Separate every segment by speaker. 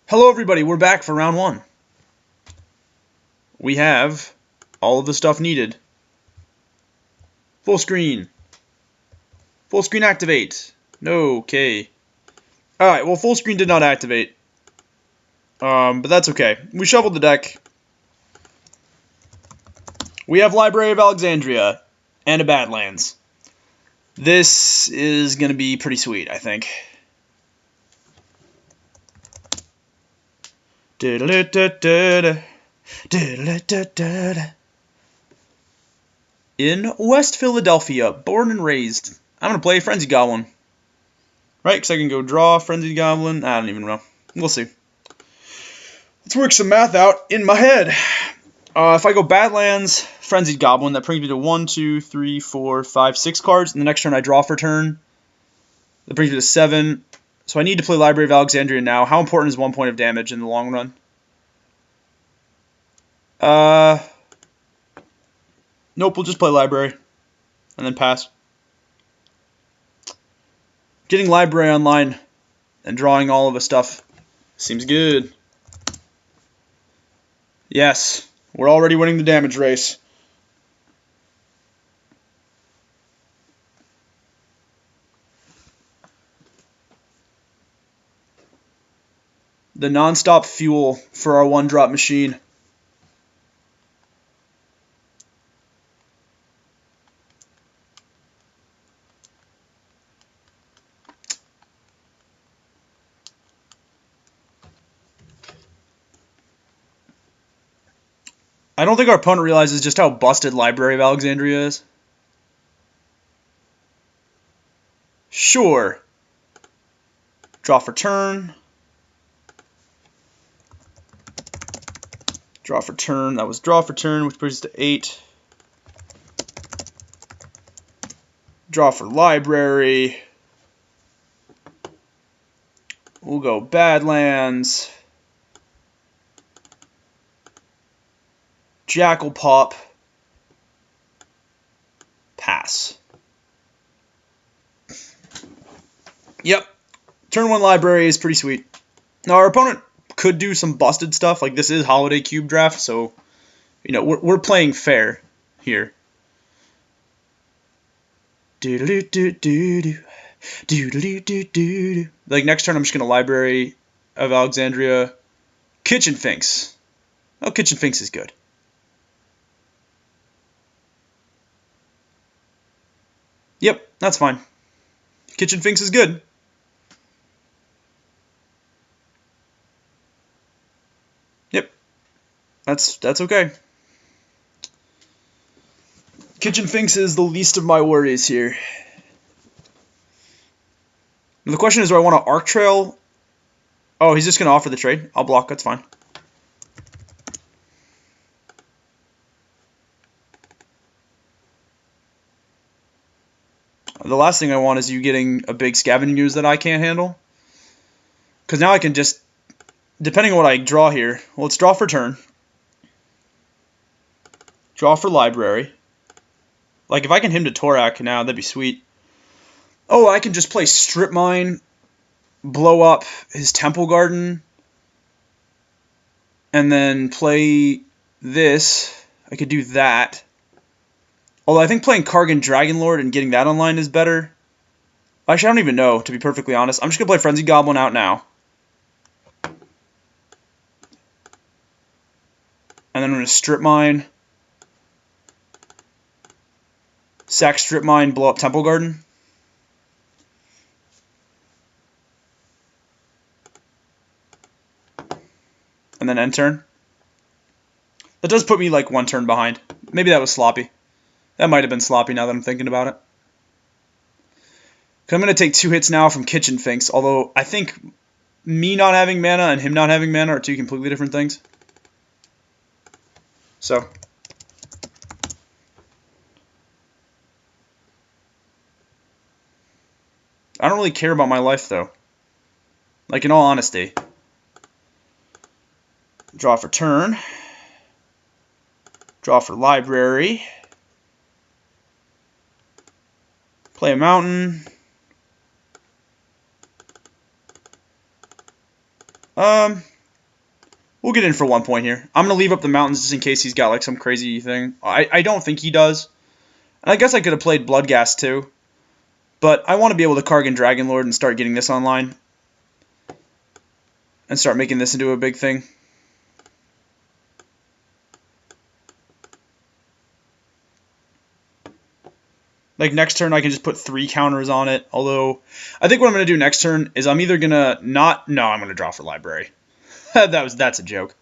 Speaker 1: Hello everybody, we're back for round one. We have all of the stuff needed. Full screen. Full screen activate. No, okay. Alright, well full screen did not activate. But that's okay. We shuffled the deck. We have Library of Alexandria and a Badlands. This is going to be pretty sweet, I think. In West Philadelphia, born and raised. I'm going to play Frenzied Goblin. Right, because I can go draw Frenzied Goblin. I don't even know. We'll see. Let's work some math out in my head. If I go Badlands, Frenzied Goblin, that brings me to 1, 2, 3, 4, 5, 6 cards. And the next turn I draw for turn. That brings me to 7. So I need to play Library of Alexandria now. How important is 1 point of damage in the long run? Nope, we'll just play Library. And then pass. Getting Library online and drawing all of the stuff seems good. Yes, we're already winning the damage race. The non-stop fuel for our one-drop machine. I don't think our opponent realizes just how busted Library of Alexandria is. Sure. Draw for turn. Draw for turn. That was draw for turn, which brings us to 8. Draw for Library. We'll go Badlands. Jackal Pop. Pass. Yep. Turn 1 Library is pretty sweet. Now our opponent could do some busted stuff. Like this is Holiday Cube Draft, so you know we're playing fair here. Like next turn I'm just gonna Library of Alexandria. Kitchen Finks. Oh, Kitchen Finks is good. Yep, that's fine. Kitchen Finks is good. Yep, that's okay. Kitchen Finks is the least of my worries here. And the question is, do I want to Arc Trail? Oh, he's just going to offer the trade. I'll block, that's fine. The last thing I want is you getting a big scavenging ooze that I can't handle. Because now I can just, depending on what I draw here, well, let's draw for turn. Draw for Library. Like, if I can him to Torak now, that'd be sweet. Oh, I can just play Strip Mine, blow up his Temple Garden, and then play this. I could do that. Although I think playing Kargan Dragonlord and getting that online is better. Actually, I don't even know, to be perfectly honest. I'm just going to play Frenzied Goblin out now. And then I'm going to Strip Mine. Sack Strip Mine, blow up Temple Garden. And then end turn. That does put me like 1 turn behind. Maybe that was sloppy. That might have been sloppy now that I'm thinking about it. I'm going to take 2 hits now from Kitchen Finks, although I think me not having mana and him not having mana are 2 completely different things. So. I don't really care about my life, though. Like, in all honesty. Draw for turn. Draw for Library. Play a mountain. We'll get in for 1 point here. I'm going to leave up the mountains just in case he's got like some crazy thing. I don't think he does. And I guess I could have played Bloodghast too. But I want to be able to Kargan Dragonlord and start getting this online. And start making this into a big thing. Like next turn I can just put 3 counters on it. Although, I think what I'm going to do next turn is I'm either going to not... No, I'm going to draw for Library. That's a joke.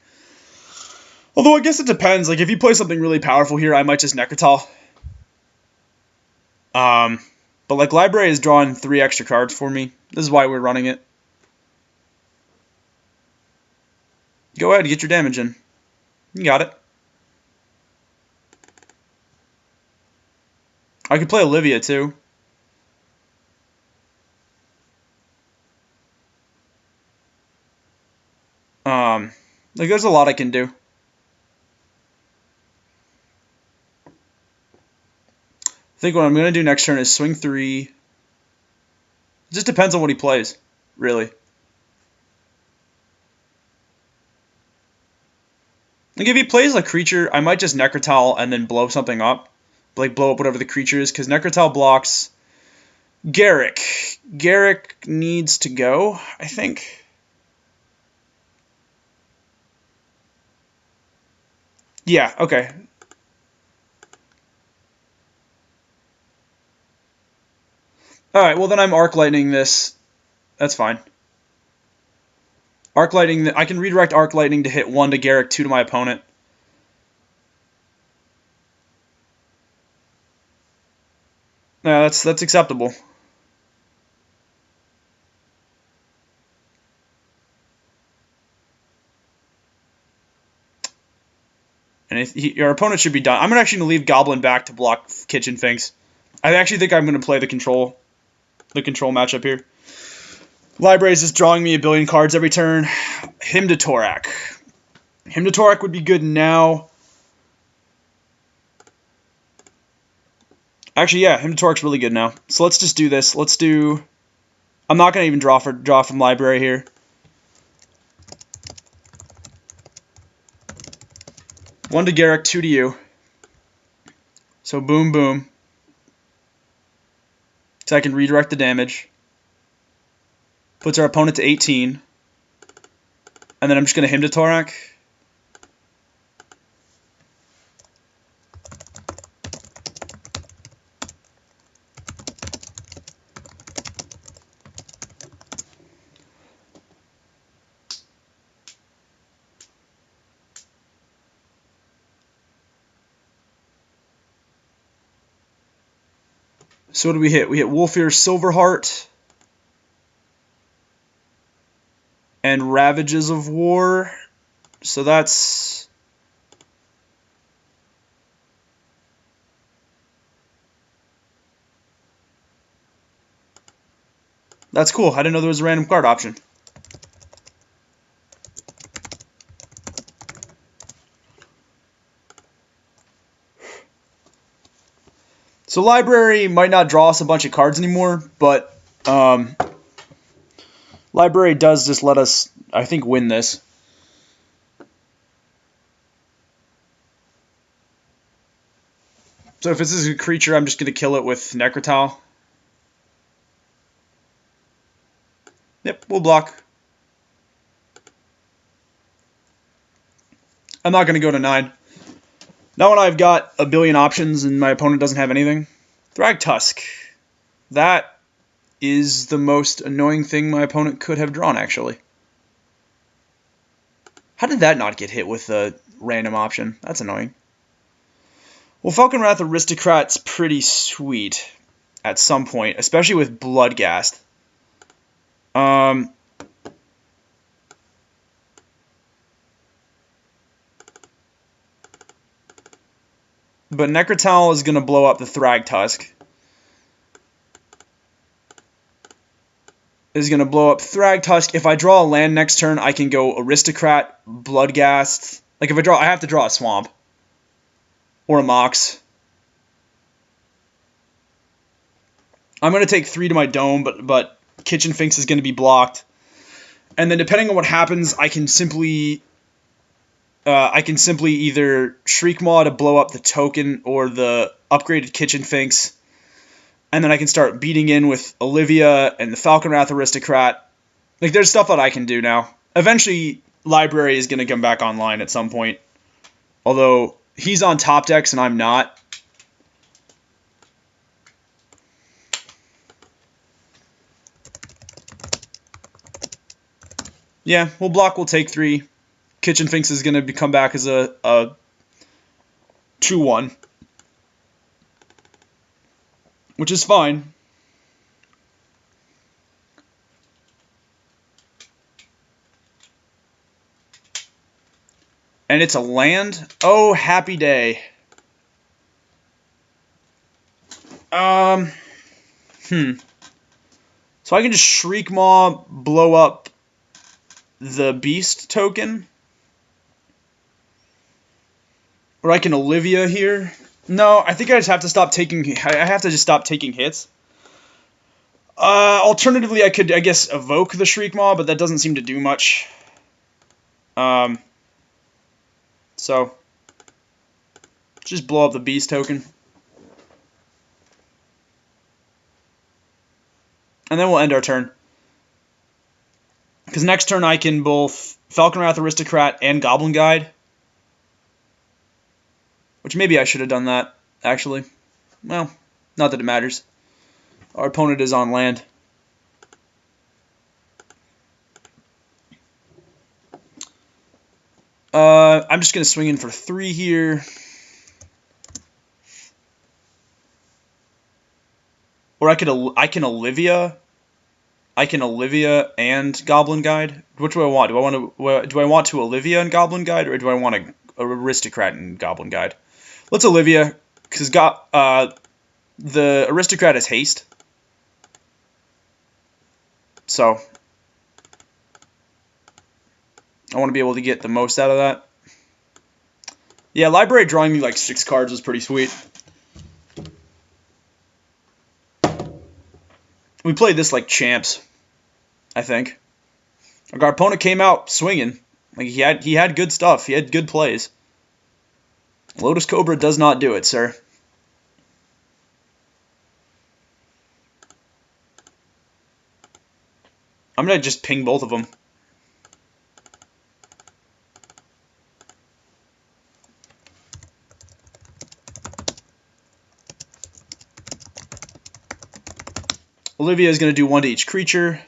Speaker 1: Although I guess it depends. Like if you play something really powerful here, I might just Necrotal. But like Library is drawing 3 extra cards for me. This is why we're running it. Go ahead, get your damage in. You got it. I could play Olivia too. Like there's a lot I can do. I think what I'm going to do next turn is swing 3. It just depends on what he plays, really. Like if he plays a creature, I might just Necrotal and then blow something up. Like blow up whatever the creature is, because Necrotal blocks Garrick. Garrick needs to go, I think. Yeah, okay. Alright, well then I'm Arc Lightning this. That's fine. Arc Lightning, I can redirect Arc Lightning to hit 1 to Garrick, 2 to my opponent. No, that's acceptable. And your opponent should be done. I'm actually going to leave Goblin back to block Kitchen Finks. I actually think I'm going to play the control matchup here. Library is just drawing me a billion cards every turn. Hymn to Torak. Hymn to Torak would be good now. Actually, yeah, Hymn to Torak's really good now. So let's just do this. Let's do... I'm not going to even draw from Library here. One to Garrick, 2 to you. So boom, boom. So I can redirect the damage. Puts our opponent to 18. And then I'm just going to Hymn to Torak. So what do we hit? We hit Wolfear Silverheart and Ravages of War. So that's... That's cool. I didn't know there was a random card option. So Library might not draw us a bunch of cards anymore, but Library does just let us, I think, win this. So if this is a creature, I'm just going to kill it with Necrotal. Yep, we'll block. I'm not going to go to 9. Now when I've got a billion options and my opponent doesn't have anything. Thragtusk. That is the most annoying thing my opponent could have drawn, actually. How did that not get hit with a random option? That's annoying. Well, Falconwrath Aristocrat's pretty sweet at some point, especially with Bloodghast. But Necrotal is going to blow up the Thragtusk. Is going to blow up Thragtusk. If I draw a land next turn, I can go Aristocrat, Bloodghast. Like if I have to draw a Swamp. Or a Mox. I'm going to take 3 to my Dome, but Kitchen Finks is going to be blocked. And then depending on what happens, I can simply I can simply either Shriekmaw to blow up the token or the upgraded Kitchen Finks, and then I can start beating in with Olivia and the Falconwrath Aristocrat. Like, there's stuff that I can do now. Eventually, Library is going to come back online at some point. Although, he's on top decks and I'm not. Yeah, we'll block, we'll take 3. Kitchen Finks is going to come back as a 2-1. Which is fine. And it's a land? Oh, happy day. So I can just Shriekmaw, blow up the Beast token? Or I can Olivia here? No, I think I just have to stop taking... I have to just stop taking hits. Alternatively, I could, I guess, evoke the Shriekmaw, but that doesn't seem to do much. So, just blow up the Beast token. And then we'll end our turn. Because next turn I can both Falconwrath Aristocrat and Goblin Guide. Which maybe I should have done that, actually. Well, not that it matters. Our opponent is on land. I'm just going to swing in for 3 here. Or I can Olivia. I can Olivia and Goblin Guide. Which do I want? Do I want to Olivia and Goblin Guide, or do I want a Aristocrat and Goblin Guide? Let's Olivia, because the Aristocrat has haste. So I want to be able to get the most out of that. Yeah, Library drawing me like 6 cards was pretty sweet. We played this like champs, I think. Like, our opponent came out swinging. Like, he had good stuff. He had good plays. Lotus Cobra does not do it, sir. I'm going to just ping both of them. Olivia is going to do 1 to each creature.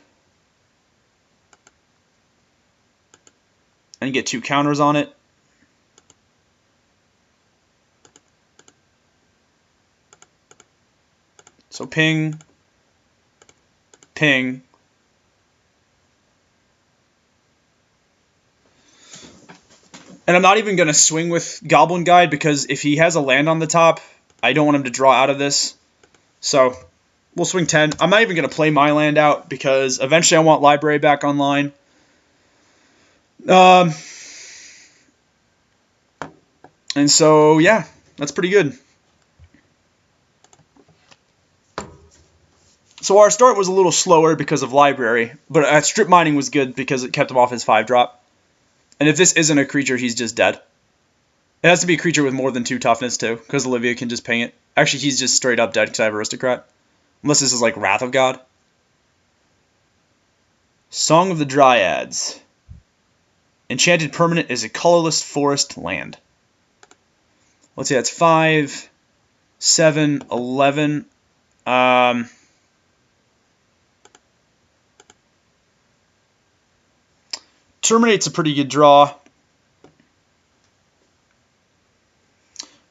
Speaker 1: And get 2 counters on it. So ping, ping. And I'm not even going to swing with Goblin Guide, because if he has a land on the top, I don't want him to draw out of this. So we'll swing 10. I'm not even going to play my land out, because eventually I want Library back online. And so, yeah, that's pretty good. So our start was a little slower because of Library, but Strip Mining was good because it kept him off his 5-drop. And if this isn't a creature, he's just dead. It has to be a creature with more than 2 toughness, too, because Olivia can just ping it. Actually, he's just straight up dead because I have Aristocrat. Unless this is like Wrath of God. Song of the Dryads. Enchanted permanent is a colorless forest land. Let's see, that's 5, 7, 11. Terminate's a pretty good draw.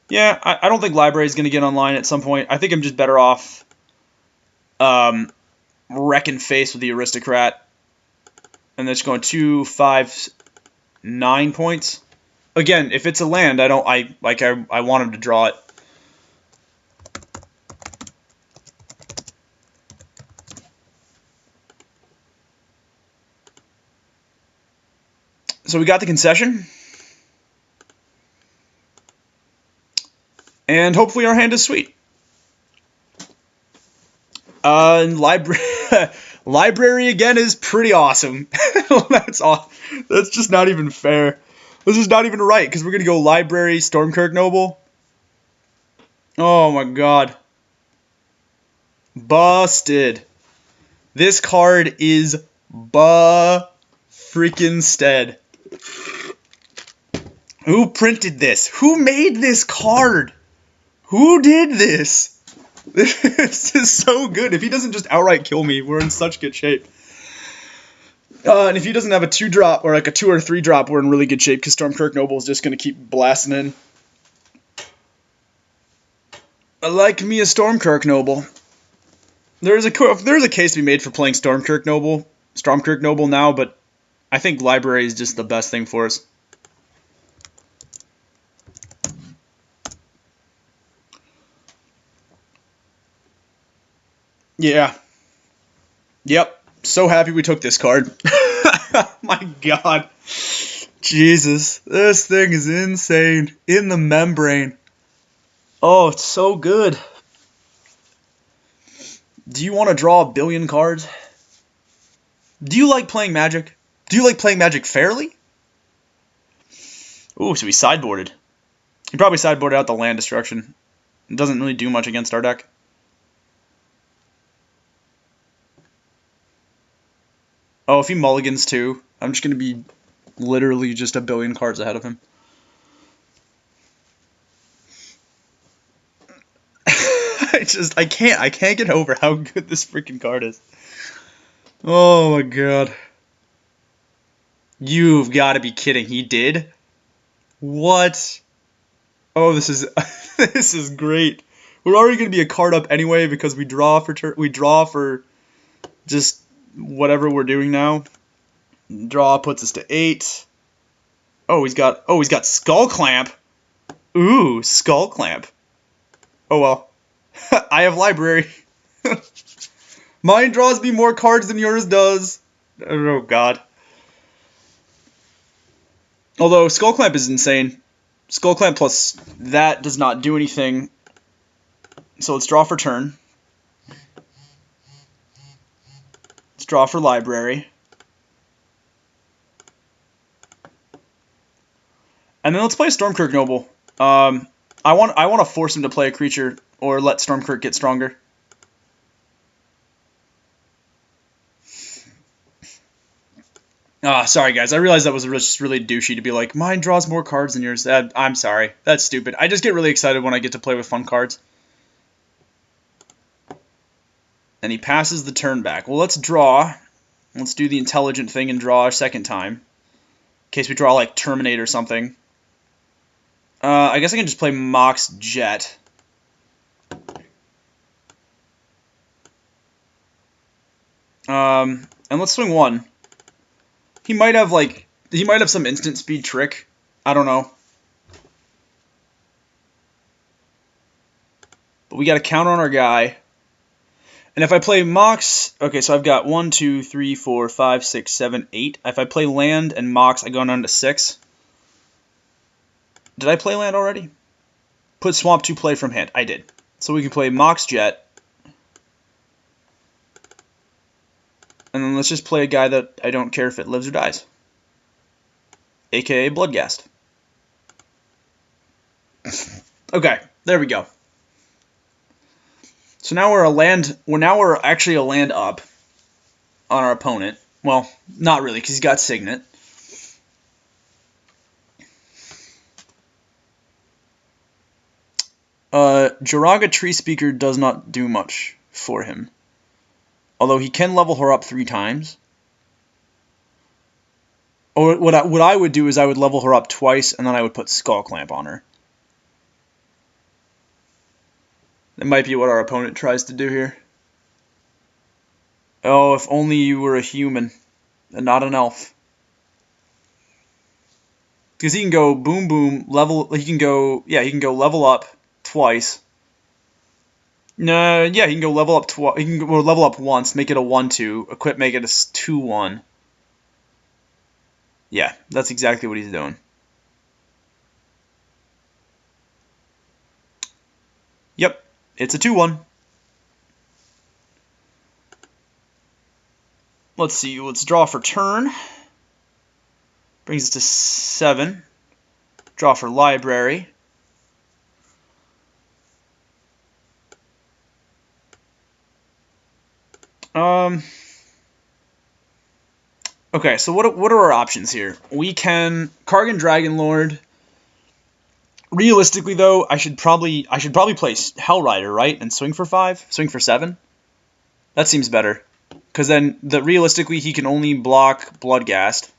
Speaker 1: Yeah, I don't think Library is going to get online at some point. I think I'm just better off wrecking face with the Aristocrat. And that's going 2, 5, 9 points. Again, if it's a land, I want him to draw it. So we got the concession. And hopefully our hand is sweet. And Library again is pretty awesome. That's just not even fair. This is not even right, because we're going to go Library, Stormkirk Noble. Oh my god. Busted. This card is freaking-stead. Who printed this? Who made this card? Who did this? This is so good. If he doesn't just outright kill me, we're in such good shape. And if he doesn't have a 2-drop or like a 2 or 3-drop, we're in really good shape because Stormkirk Noble is just going to keep blasting in. I like me a Stormkirk Noble. There's a case to be made for playing Stormkirk Noble now, but I think Library is just the best thing for us. Yeah. Yep. So happy we took this card. My god. Jesus. This thing is insane. In the membrane. Oh, it's so good. Do you want to draw a billion cards? Do you like playing Magic? Do you like playing Magic fairly? Ooh, so he sideboarded. He probably sideboarded out the land destruction. It doesn't really do much against our deck. Oh, if he mulligans too, I'm just going to be literally just a billion cards ahead of him. I can't get over how good this freaking card is. Oh my god. You've got to be kidding. He did? What? Oh, this is this is great. We're already going to be a card up anyway because we draw for just whatever we're doing now. Draw puts us to 8. Oh, he's got Skull Clamp. Ooh, Skull Clamp. Oh well. I have Library. Mine draws me more cards than yours does. Oh god. Although Skull Clamp is insane. Skull Clamp plus that does not do anything. So let's draw for turn. Let's draw for Library. And then let's play Stormkirk Noble. I want to force him to play a creature or let Stormkirk get stronger. Sorry guys, I realized that was just really douchey to be like, mine draws more cards than yours. I'm sorry, that's stupid. I just get really excited when I get to play with fun cards. And he passes the turn back. Well, let's draw. Let's do the intelligent thing and draw a second time. In case we draw like Terminate or something. I guess I can just play Mox Jet. And let's swing 1. He might have some instant speed trick. I don't know. But we got to count on our guy. And if I play Mox, okay, so I've got 1, 2, 3, 4, 5, 6, 7, 8. If I play land and Mox, I go down to 6. Did I play land already? Put Swamp to play from hand. I did. So we can play Mox Jet. And then let's just play a guy that I don't care if it lives or dies. AKA Bloodghast. Okay, there we go. So now we're actually a land up on our opponent. Well, not really, because he's got Signet. Jiraga Tree Speaker does not do much for him. Although he can level her up 3 times. Or what I would do is I would level her up twice, and then I would put Skull Clamp on her. That might be what our opponent tries to do here. Oh, if only you were a human and not an elf. Because he can go boom boom level. He can go level up twice. No, yeah, he can go level up twice. He can go level up once, make it a 1/2. Equip, make it a 2/1. Yeah, that's exactly what he's doing. Yep, it's a 2/1. Let's see, let's draw for turn. Brings us to 7. Draw for Library. Okay, so what are our options here? We can Kargan Dragonlord. Realistically, though, I should probably play Hellrider, right, and swing for 5, swing for 7. That seems better, because then realistically he can only block Bloodghast.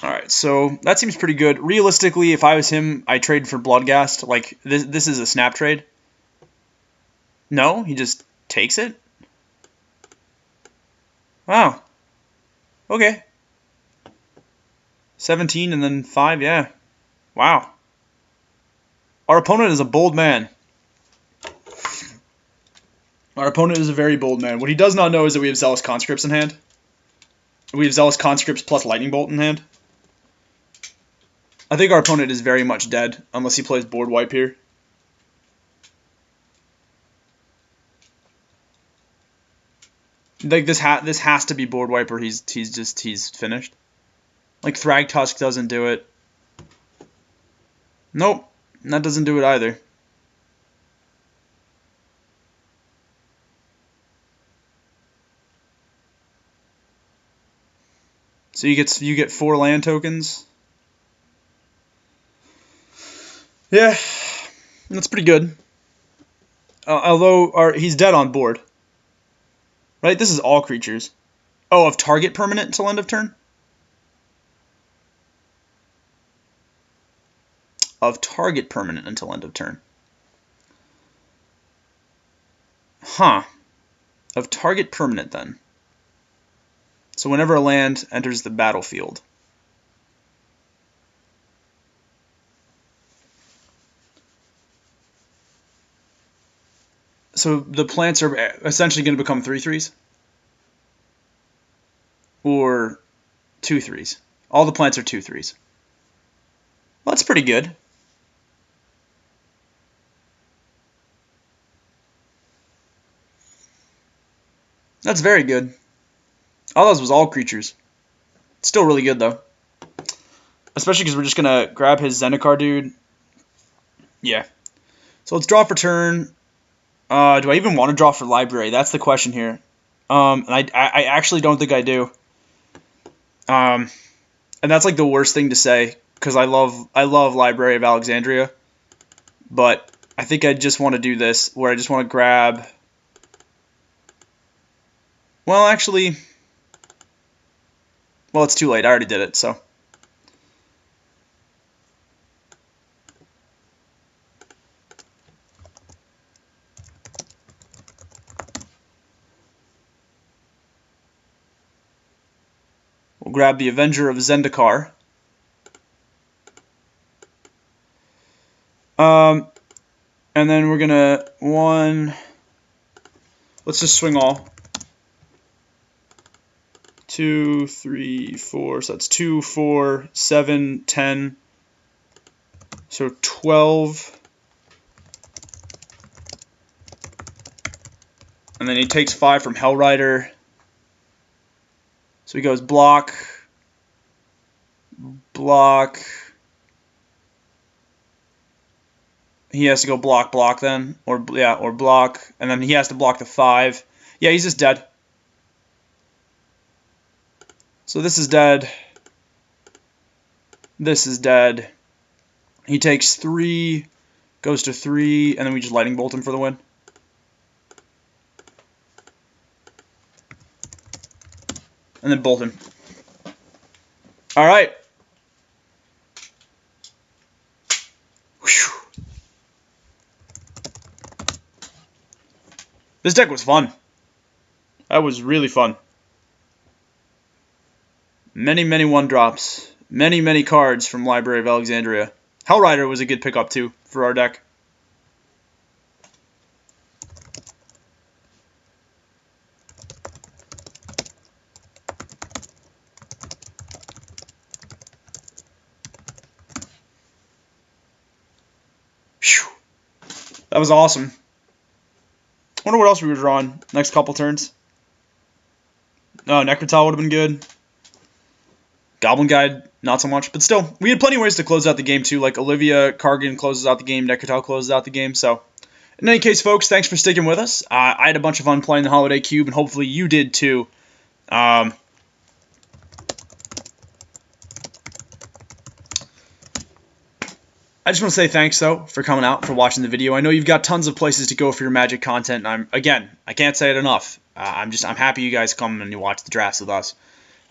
Speaker 1: Alright, so that seems pretty good. Realistically, if I was him, I'd trade for Bloodghast. Like, this is a snap trade. No, he just takes it? Wow. Okay. 17 and then 5, yeah. Wow. Our opponent is a bold man. Our opponent is a very bold man. What he does not know is that we have Zealous Conscripts in hand. We have Zealous Conscripts plus Lightning Bolt in hand. I think our opponent is very much dead, unless he plays board wipe here. Like this has to be board wipe, or he's finished. Like Thragtusk doesn't do it. Nope, that doesn't do it either. So you get 4 land tokens. Yeah, that's pretty good. Although he's dead on board. Right, this is all creatures. Oh, of target permanent until end of turn? Of target permanent until end of turn. Huh. Of target permanent then. So whenever a land enters the battlefield. So the plants are essentially going to become 3/3s? Or 2/3s? All the plants are 2/3s. Well, that's pretty good. That's very good. All those was all creatures. Still really good, though. Especially because we're just going to grab his Zendikar dude. Yeah. So let's draw for turn. Do I even want to draw for Library? That's the question here. And I actually don't think I do. And that's like the worst thing to say, because I love Library of Alexandria. But I think I just want to do this, where I just want to grab... Well, actually... Well, it's too late. I already did it, so... We'll grab the Avenger of Zendikar. And then we're gonna let's just swing all. 2, 3, 4. So that's 2, 4, 7, 10. So 12. And then he takes 5 from Hellrider. So he goes block, block. He has to go block, block then, or block, and then he has to block the 5. Yeah, he's just dead. So this is dead. This is dead. He takes 3, goes to 3, and then we just lightning bolt him for the win. And then bolt him. All right. Whew. This deck was fun. That was really fun. Many, many 1-drops. Many, many cards from Library of Alexandria. Hellrider was a good pickup, too, for our deck. was awesome. Wonder what else we were drawing next couple turns. Oh, Necrotal would have been good. Goblin Guide, not so much. But still, we had plenty of ways to close out the game, too. Like Olivia Cargan closes out the game, Necrotal closes out the game. So, in any case, folks, thanks for sticking with us. I had a bunch of fun playing the Holiday Cube, and hopefully you did, too. I just want to say thanks, though, for coming out, for watching the video. I know you've got tons of places to go for your Magic content, and I can't say it enough. I'm happy you guys come and you watch the drafts with us.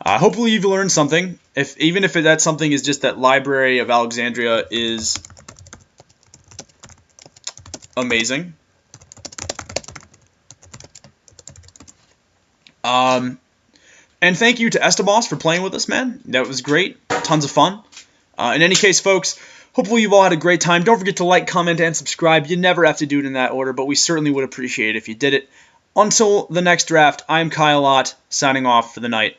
Speaker 1: Hopefully you've learned something. Even if that something is just that Library of Alexandria is amazing. And thank you to Estabos for playing with us, man. That was great. Tons of fun. In any case, folks, hopefully you've all had a great time. Don't forget to like, comment, and subscribe. You never have to do it in that order, but we certainly would appreciate it if you did it. Until the next draft, I'm Kyle Ott, signing off for the night.